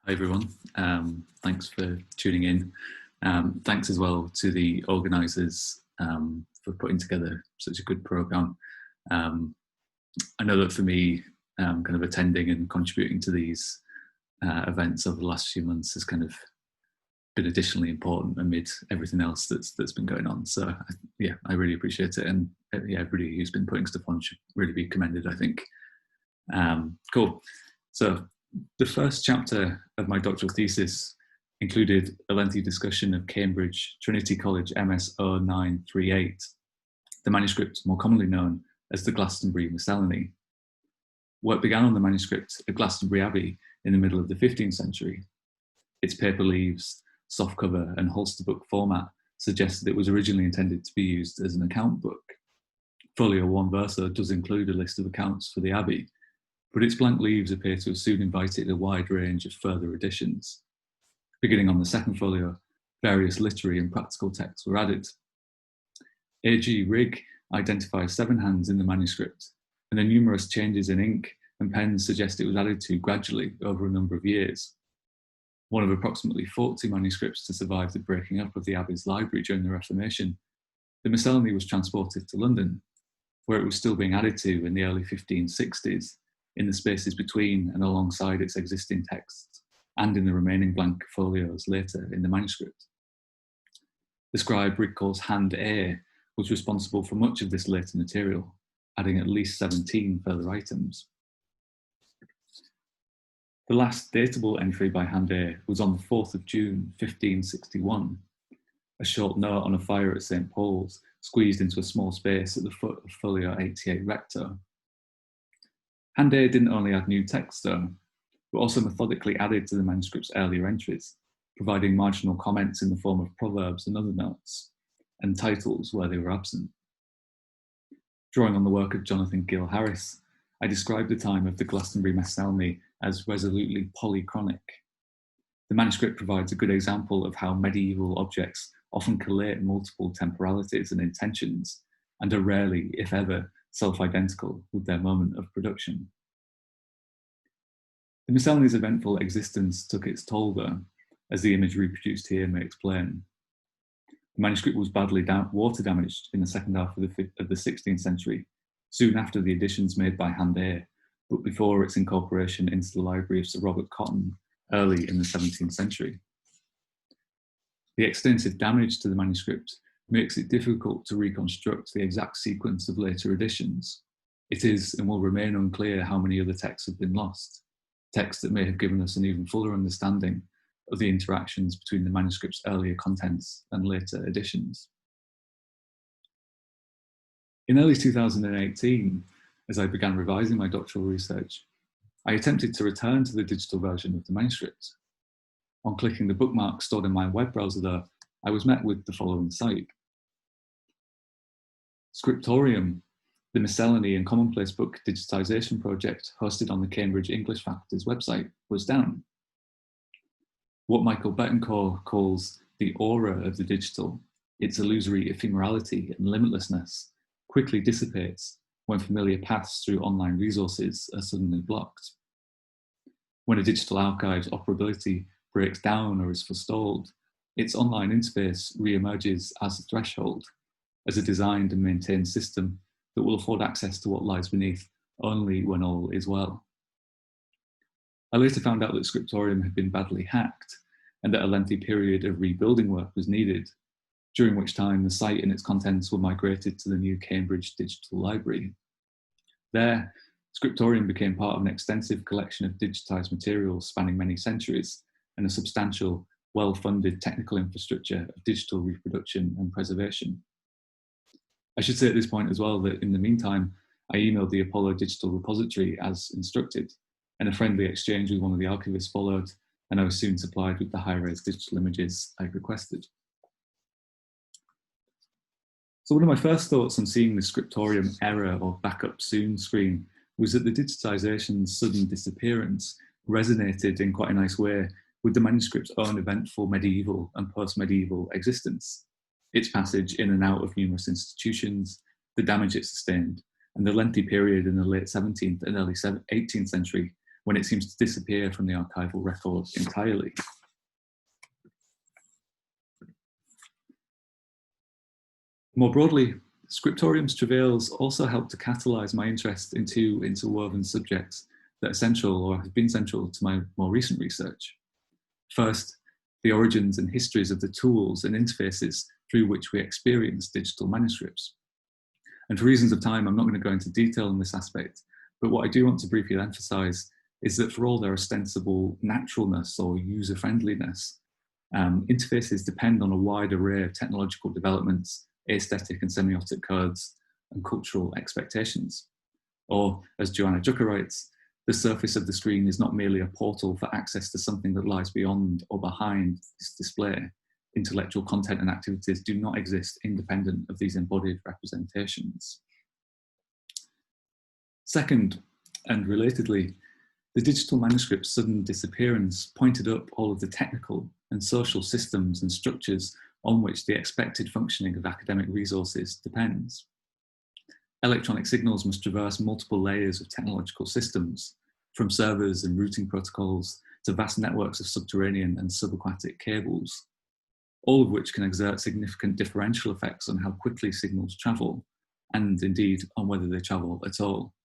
Hi everyone, thanks for tuning in. Thanks as well to the organisers for putting together such a good programme. I know that for me, kind of attending and contributing to these events over the last few months has kind of been additionally important amid everything else that's been going on. So yeah, I really appreciate it, and yeah, everybody who's been putting stuff on should really be commended, I think. Cool. So the first chapter of my doctoral thesis included a lengthy discussion of Cambridge Trinity College MS 0938, the manuscript more commonly known as the Glastonbury Miscellany. Work began on the manuscript at Glastonbury Abbey in the middle of the 15th century. Its paper leaves, soft cover and holster book format suggests that it was originally intended to be used as an account book. Folio 1 verso does include a list of accounts for the Abbey, but its blank leaves appear to have soon invited a wide range of further additions. Beginning on the second folio, various literary and practical texts were added. A.G. Rigg identifies 7 hands in the manuscript, and the numerous changes in ink and pens suggest it was added to gradually over a number of years. One of approximately 40 manuscripts to survive the breaking up of the Abbey's library during the Reformation, the Miscellany was transported to London, where it was still being added to in the early 1560s, in the spaces between and alongside its existing texts, and in the remaining blank folios later in the manuscript. The scribe Rigg calls Hand A was responsible for much of this later material, adding at least 17 further items. The last datable entry by Hand A was on the 4th of June 1561, a short note on a fire at St. Paul's, squeezed into a small space at the foot of folio 88 recto. Hand A didn't only add new text though, but also methodically added to the manuscript's earlier entries, providing marginal comments in the form of proverbs and other notes, and titles where they were absent. Drawing on the work of Jonathan Gill Harris, I described the time of the Glastonbury Miscellany as resolutely polychronic. The manuscript provides a good example of how medieval objects often collate multiple temporalities and intentions, and are rarely, if ever, self-identical with their moment of production. The Miscellany's eventful existence took its toll though, as the image reproduced here may explain. The manuscript was badly water damaged in the second half of the 16th century, soon after the additions made by Hand A, but before its incorporation into the library of Sir Robert Cotton early in the 17th century. The extensive damage to the manuscript makes it difficult to reconstruct the exact sequence of later editions. It is and will remain unclear how many other texts have been lost, texts that may have given us an even fuller understanding of the interactions between the manuscript's earlier contents and later editions. In early 2018, as I began revising my doctoral research, I attempted to return to the digital version of the manuscript. On clicking the bookmark stored in my web browser though, I was met with the following site. Scriptorium, the Miscellany and Commonplace Book digitisation project hosted on the Cambridge English faculty's website, was down. What Michael Betancourt calls the aura of the digital, its illusory ephemerality and limitlessness, quickly dissipates when familiar paths through online resources are suddenly blocked. When a digital archive's operability breaks down or is forestalled, its online interface re-emerges as a threshold, as a designed and maintained system that will afford access to what lies beneath only when all is well. I later found out that Scriptorium had been badly hacked and that a lengthy period of rebuilding work was needed, during which time the site and its contents were migrated to the new Cambridge Digital Library. There, Scriptorium became part of an extensive collection of digitised materials spanning many centuries and a substantial, well-funded technical infrastructure of digital reproduction and preservation. I should say at this point as well that in the meantime, I emailed the Apollo Digital Repository as instructed, and a friendly exchange with one of the archivists followed, and I was soon supplied with the high-res digital images I requested. So one of my first thoughts on seeing the Scriptorium error or backup soon screen was that the digitisation's sudden disappearance resonated in quite a nice way with the manuscript's own eventful medieval and post-medieval existence, its passage in and out of numerous institutions, the damage it sustained, and the lengthy period in the late 17th and early 18th century when it seems to disappear from the archival record entirely. More broadly, Scriptorium's travails also helped to catalyse my interest in two interwoven subjects that are central or have been central to my more recent research. First, the origins and histories of the tools and interfaces through which we experience digital manuscripts. And for reasons of time, I'm not going to go into detail on this aspect, but what I do want to briefly emphasise is that for all their ostensible naturalness or user-friendliness, interfaces depend on a wide array of technological developments, aesthetic and semiotic codes, and cultural expectations. Or, as Joanna Jucker writes, the surface of the screen is not merely a portal for access to something that lies beyond or behind this display. Intellectual content and activities do not exist independent of these embodied representations. Second, and relatedly, the digital manuscript's sudden disappearance pointed up all of the technical and social systems and structures on which the expected functioning of academic resources depends. Electronic signals must traverse multiple layers of technological systems, from servers and routing protocols to vast networks of subterranean and subaquatic cables, all of which can exert significant differential effects on how quickly signals travel, and indeed on whether they travel at all.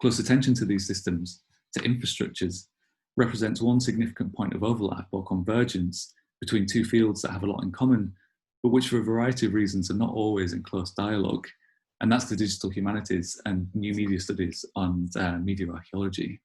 Close attention to these systems, to infrastructures, represents one significant point of overlap or convergence between two fields that have a lot in common, but which for a variety of reasons are not always in close dialogue, and that's the digital humanities and new media studies on media archaeology.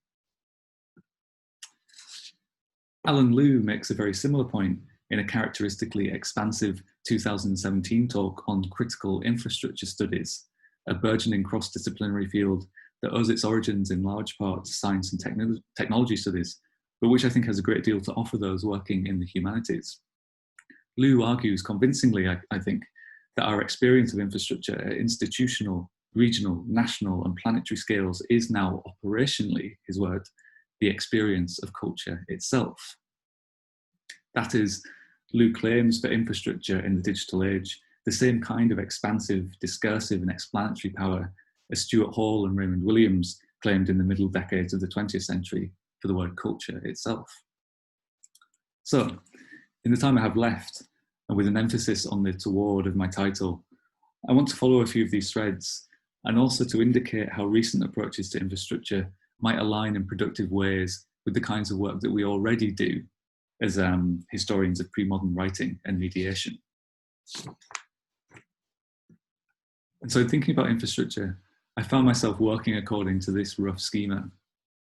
Alan Liu makes a very similar point in a characteristically expansive 2017 talk on critical infrastructure studies, a burgeoning cross-disciplinary field that owes its origins in large part to science and technology studies, but which I think has a great deal to offer those working in the humanities. Liu argues convincingly, I think, that our experience of infrastructure at institutional, regional, national, and planetary scales is now operationally, his word, the experience of culture itself. That is, Liu claims for infrastructure in the digital age the same kind of expansive, discursive, and explanatory power as Stuart Hall and Raymond Williams claimed in the middle decades of the 20th century for the word culture itself. So, in the time I have left, and with an emphasis on the toward of my title, I want to follow a few of these threads and also to indicate how recent approaches to infrastructure might align in productive ways with the kinds of work that we already do as historians of pre-modern writing and mediation. And so thinking about infrastructure, I found myself working according to this rough schema.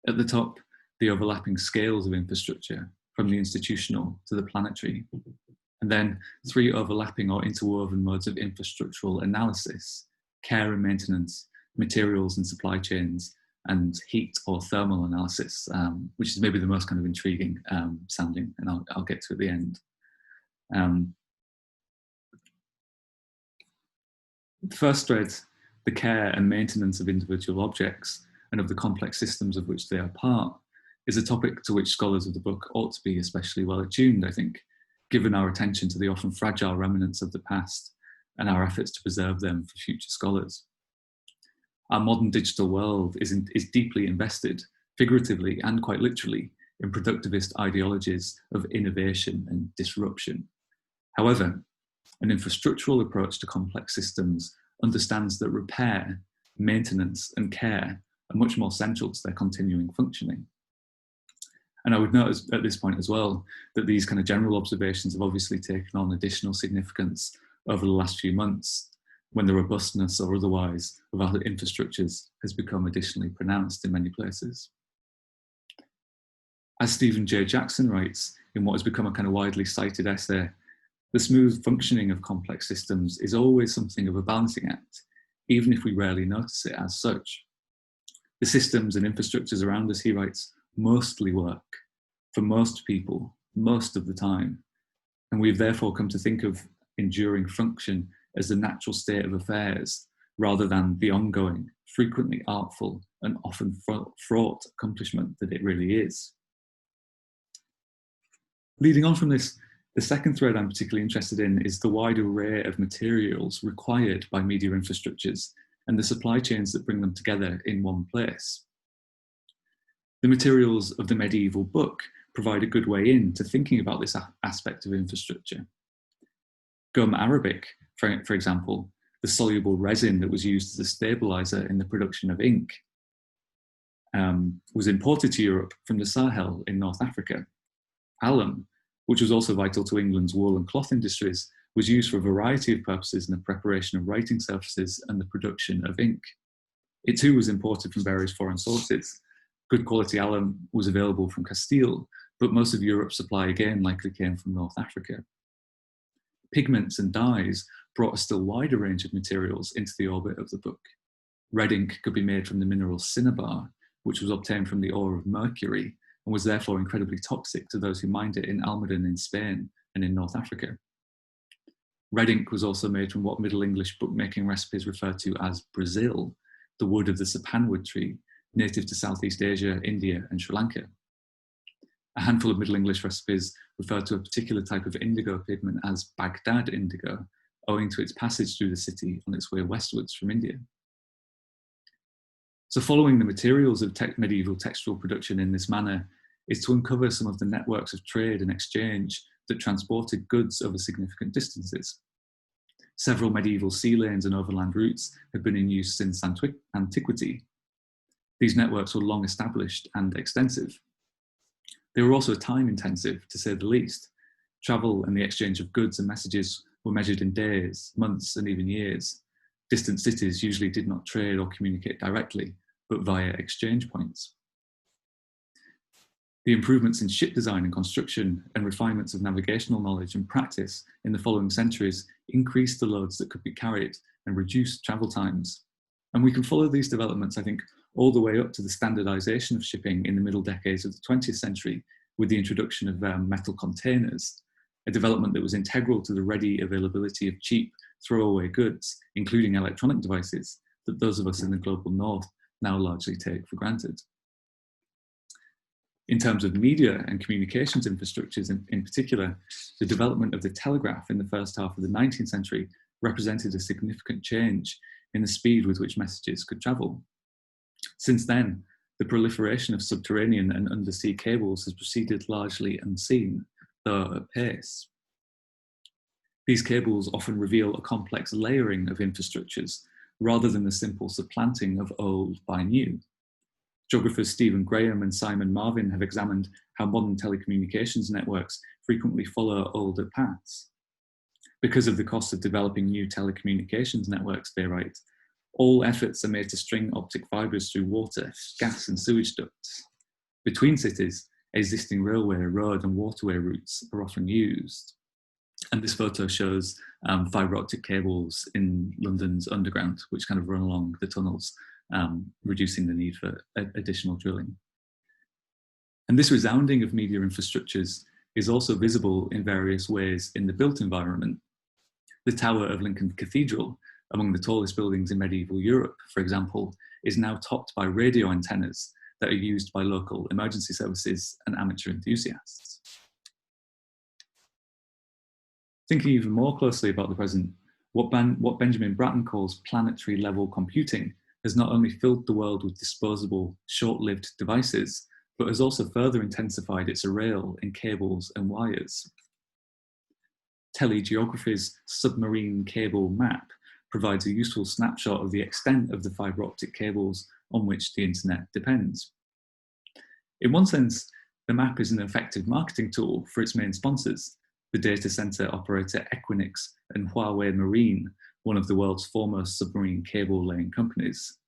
At the top, the overlapping scales of infrastructure, from the institutional to the planetary, and then three overlapping or interwoven modes of infrastructural analysis: care and maintenance, materials and supply chains, and heat or thermal analysis, which is maybe the most kind of intriguing sounding, and I'll get to at the end. The first thread, the care and maintenance of individual objects and of the complex systems of which they are part, is a topic to which scholars of the book ought to be especially well attuned, I think, given our attention to the often fragile remnants of the past and our efforts to preserve them for future scholars. Our modern digital world is deeply invested, figuratively and quite literally, in productivist ideologies of innovation and disruption. However, an infrastructural approach to complex systems understands that repair, maintenance, and care are much more central to their continuing functioning. And I would note at this point as well that these kind of general observations have obviously taken on additional significance over the last few months, when the robustness or otherwise of our infrastructures has become additionally pronounced in many places. As Stephen J. Jackson writes in what has become a kind of widely cited essay, the smooth functioning of complex systems is always something of a balancing act, even if we rarely notice it as such. The systems and infrastructures around us, he writes, mostly work for most people, most of the time. And we've therefore come to think of enduring function as the natural state of affairs, rather than the ongoing, frequently artful, and often fraught accomplishment that it really is. Leading on from this, the second thread I'm particularly interested in is the wide array of materials required by media infrastructures and the supply chains that bring them together in one place. The materials of the medieval book provide a good way in to thinking about this aspect of infrastructure. Gum arabic, for example, the soluble resin that was used as a stabilizer in the production of ink, was imported to Europe from the Sahel in North Africa. Alum, which was also vital to England's wool and cloth industries, was used for a variety of purposes in the preparation of writing surfaces and the production of ink. It too was imported from various foreign sources. Good quality alum was available from Castile, but most of Europe's supply again likely came from North Africa. Pigments and dyes brought a still wider range of materials into the orbit of the book. Red ink could be made from the mineral cinnabar, which was obtained from the ore of mercury and was therefore incredibly toxic to those who mined it in Almaden in Spain and in North Africa. Red ink was also made from what Middle English bookmaking recipes refer to as Brazil, the wood of the sapanwood tree, native to Southeast Asia, India, and Sri Lanka. A handful of Middle English recipes refer to a particular type of indigo pigment as Baghdad indigo, owing to its passage through the city on its way westwards from India. So following the materials of medieval textual production in this manner is to uncover some of the networks of trade and exchange that transported goods over significant distances. Several medieval sea lanes and overland routes had been in use since antiquity. These networks were long established and extensive. They were also time-intensive, to say the least. Travel and the exchange of goods and messages were measured in days, months, and even years. Distant cities usually did not trade or communicate directly, but via exchange points. The improvements in ship design and construction and refinements of navigational knowledge and practice in the following centuries increased the loads that could be carried and reduced travel times. And we can follow these developments, I think, all the way up to the standardization of shipping in the middle decades of the 20th century with the introduction of metal containers, a development that was integral to the ready availability of cheap throwaway goods, including electronic devices, that those of us in the global north now largely take for granted. In terms of media and communications infrastructures in particular, the development of the telegraph in the first half of the 19th century represented a significant change in the speed with which messages could travel. Since then, the proliferation of subterranean and undersea cables has proceeded largely unseen, though at pace. These cables often reveal a complex layering of infrastructures rather than the simple supplanting of old by new. Geographers Stephen Graham and Simon Marvin have examined how modern telecommunications networks frequently follow older paths. Because of the cost of developing new telecommunications networks, they write, all efforts are made to string optic fibres through water, gas and sewage ducts. Between cities, existing railway, road and waterway routes are often used. And this photo shows fibre optic cables in London's underground, which kind of run along the tunnels, reducing the need for additional drilling. And this resounding of media infrastructures is also visible in various ways in the built environment. The tower of Lincoln Cathedral, among the tallest buildings in medieval Europe, for example, is now topped by radio antennas that are used by local emergency services and amateur enthusiasts. Thinking even more closely about the present, what Benjamin Bratton calls planetary level computing has not only filled the world with disposable, short-lived devices, but has also further intensified its array in cables and wires. Telegeography's submarine cable map provides a useful snapshot of the extent of the fibre optic cables on which the internet depends. In one sense, the map is an effective marketing tool for its main sponsors, the data center operator Equinix and Huawei Marine, one of the world's foremost submarine cable laying companies.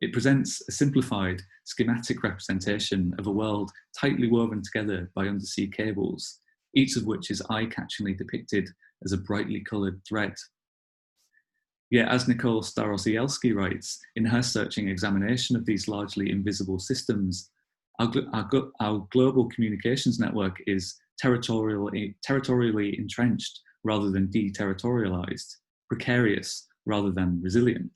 It presents a simplified, schematic representation of a world tightly woven together by undersea cables, each of which is eye-catchingly depicted as a brightly coloured thread. Yet, as Nicole Starosielski writes, in her searching examination of these largely invisible systems, our global communications network is territorially entrenched rather than deterritorialized, precarious rather than resilient.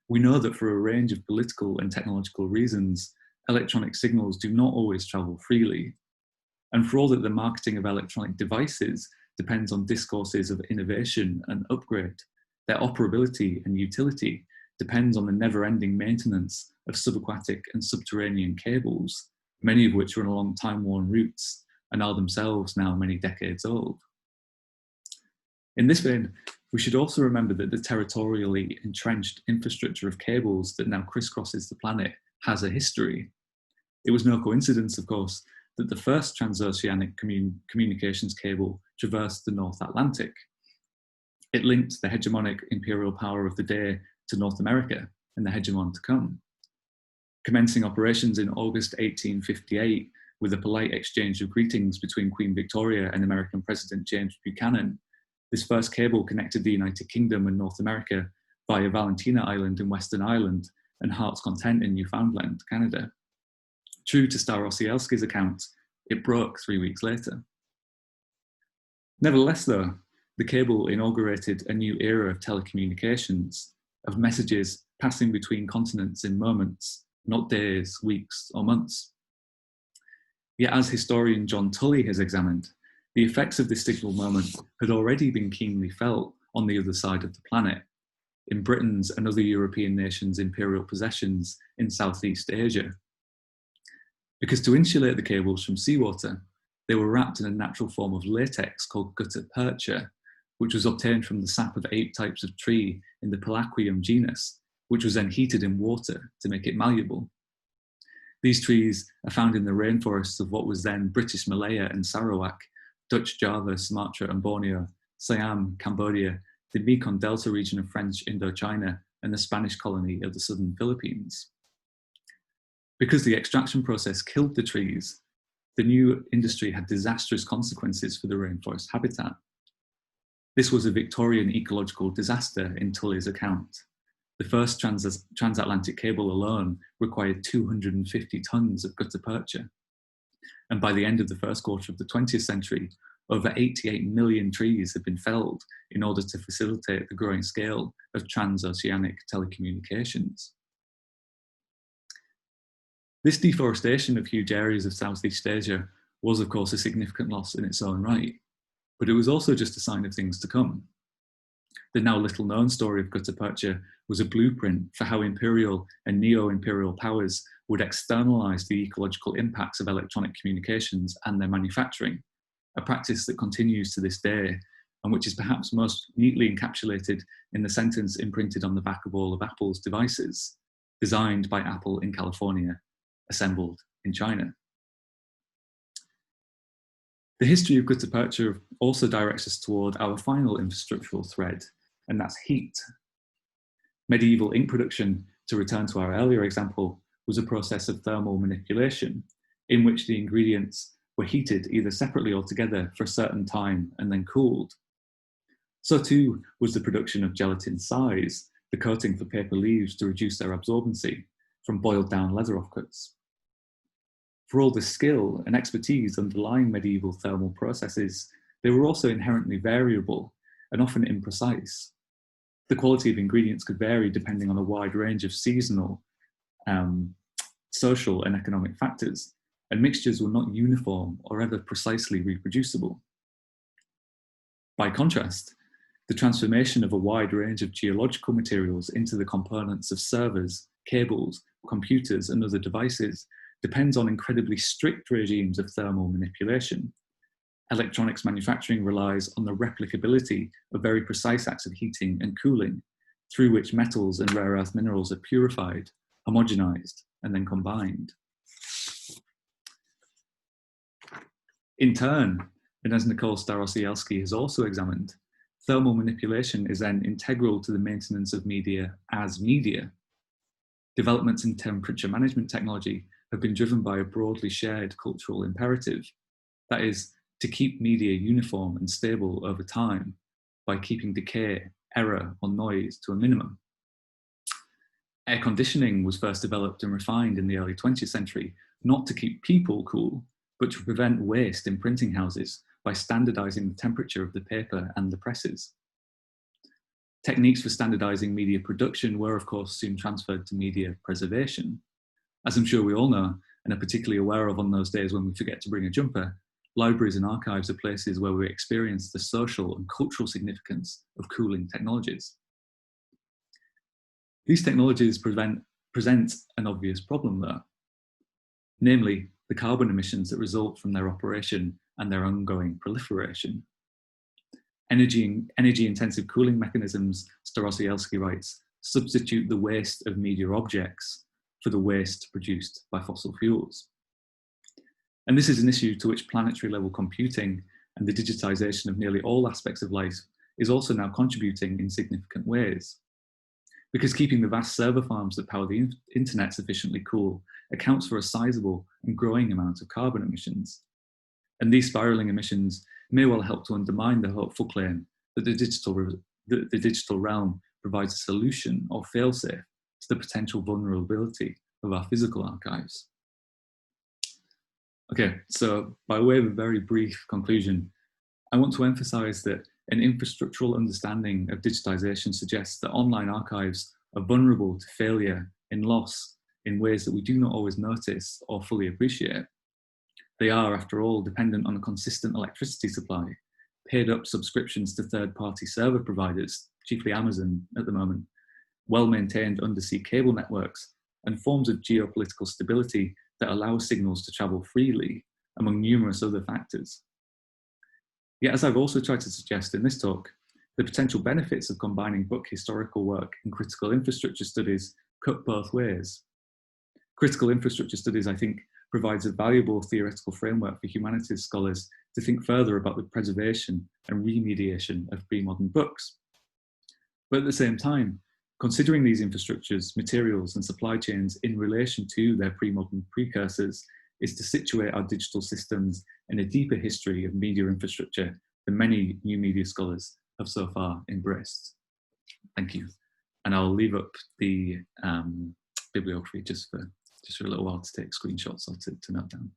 We know that for a range of political and technological reasons, electronic signals do not always travel freely. And for all that the marketing of electronic devices depends on discourses of innovation and upgrade, their operability and utility depends on the never-ending maintenance of subaquatic and subterranean cables, many of which run along time-worn routes and are themselves now many decades old. In this vein, we should also remember that the territorially entrenched infrastructure of cables that now crisscrosses the planet has a history. It was no coincidence, of course, that the first transoceanic communications cable traversed the North Atlantic. It linked the hegemonic imperial power of the day to North America and the hegemon to come. Commencing operations in August 1858 with a polite exchange of greetings between Queen Victoria and American President James Buchanan, this first cable connected the United Kingdom and North America via Valentina Island in Western Ireland and Heart's Content in Newfoundland, Canada. True to Starosielski's account, it broke 3 weeks later. Nevertheless, though, the cable inaugurated a new era of telecommunications, of messages passing between continents in moments, not days, weeks, or months. Yet, as historian John Tully has examined, the effects of this signal moment had already been keenly felt on the other side of the planet, in Britain's and other European nations' imperial possessions in Southeast Asia. Because to insulate the cables from seawater, they were wrapped in a natural form of latex called gutta percha, which was obtained from the sap of 8 types of tree in the Palaquium genus, which was then heated in water to make it malleable. These trees are found in the rainforests of what was then British Malaya and Sarawak, Dutch Java, Sumatra and Borneo, Siam, Cambodia, the Mekong Delta region of French Indochina, and the Spanish colony of the southern Philippines. Because the extraction process killed the trees, the new industry had disastrous consequences for the rainforest habitat. This was a Victorian ecological disaster in Tully's account. The first transatlantic cable alone required 250 tons of gutta percha. And by the end of the first quarter of the 20th century, over 88 million trees had been felled in order to facilitate the growing scale of transoceanic telecommunications. This deforestation of huge areas of Southeast Asia was, of course, a significant loss in its own right, but it was also just a sign of things to come. The now little known story of gutta percha was a blueprint for how imperial and neo-imperial powers would externalize the ecological impacts of electronic communications and their manufacturing, a practice that continues to this day and which is perhaps most neatly encapsulated in the sentence imprinted on the back of all of Apple's devices, designed by Apple in California, assembled in China. The history of gutta percha also directs us toward our final infrastructural thread, and that's heat. Medieval ink production, to return to our earlier example, was a process of thermal manipulation in which the ingredients were heated either separately or together for a certain time and then cooled. So too was the production of gelatin size, the coating for paper leaves to reduce their absorbency, from boiled down leather offcuts. For all the skill and expertise underlying medieval thermal processes, they were also inherently variable and often imprecise. The quality of ingredients could vary depending on a wide range of seasonal, social and economic factors, and mixtures were not uniform or ever precisely reproducible. By contrast, the transformation of a wide range of geological materials into the components of servers, cables, computers, and other devices depends on incredibly strict regimes of thermal manipulation. Electronics manufacturing relies on the replicability of very precise acts of heating and cooling, through which metals and rare earth minerals are purified, homogenized, and then combined. In turn, and as Nicole Starosielski has also examined, thermal manipulation is then integral to the maintenance of media as media. Developments in temperature management technology have been driven by a broadly shared cultural imperative, that is, to keep media uniform and stable over time by keeping decay, error, or noise to a minimum. Air conditioning was first developed and refined in the early 20th century, not to keep people cool, but to prevent waste in printing houses by standardizing the temperature of the paper and the presses. Techniques for standardizing media production were, of course, soon transferred to media preservation. As I'm sure we all know, and are particularly aware of on those days when we forget to bring a jumper, libraries and archives are places where we experience the social and cultural significance of cooling technologies. These technologies present an obvious problem though, namely the carbon emissions that result from their operation and their ongoing proliferation. Energy-intensive cooling mechanisms, Starosielski writes, substitute the waste of media objects for the waste produced by fossil fuels. And this is an issue to which planetary level computing and the digitization of nearly all aspects of life is also now contributing in significant ways. Because keeping the vast server farms that power the internet sufficiently cool accounts for a sizable and growing amount of carbon emissions. And these spiraling emissions may well help to undermine the hopeful claim that the digital realm provides a solution or failsafe to the potential vulnerability of our physical archives. Okay, so by way of a very brief conclusion, I want to emphasize that an infrastructural understanding of digitization suggests that online archives are vulnerable to failure and loss in ways that we do not always notice or fully appreciate. They are, after all, dependent on a consistent electricity supply, paid up subscriptions to third-party server providers, chiefly Amazon at the moment, well-maintained undersea cable networks, and forms of geopolitical stability that allow signals to travel freely, among numerous other factors. Yet, as I've also tried to suggest in this talk, the potential benefits of combining book historical work and critical infrastructure studies cut both ways. Critical infrastructure studies, I think, provides a valuable theoretical framework for humanities scholars to think further about the preservation and remediation of pre-modern books. But at the same time, considering these infrastructures, materials, and supply chains in relation to their pre-modern precursors is to situate our digital systems in a deeper history of media infrastructure than many new media scholars have so far embraced. Thank you. And I'll leave up the bibliography just for a little while to take screenshots or to note down.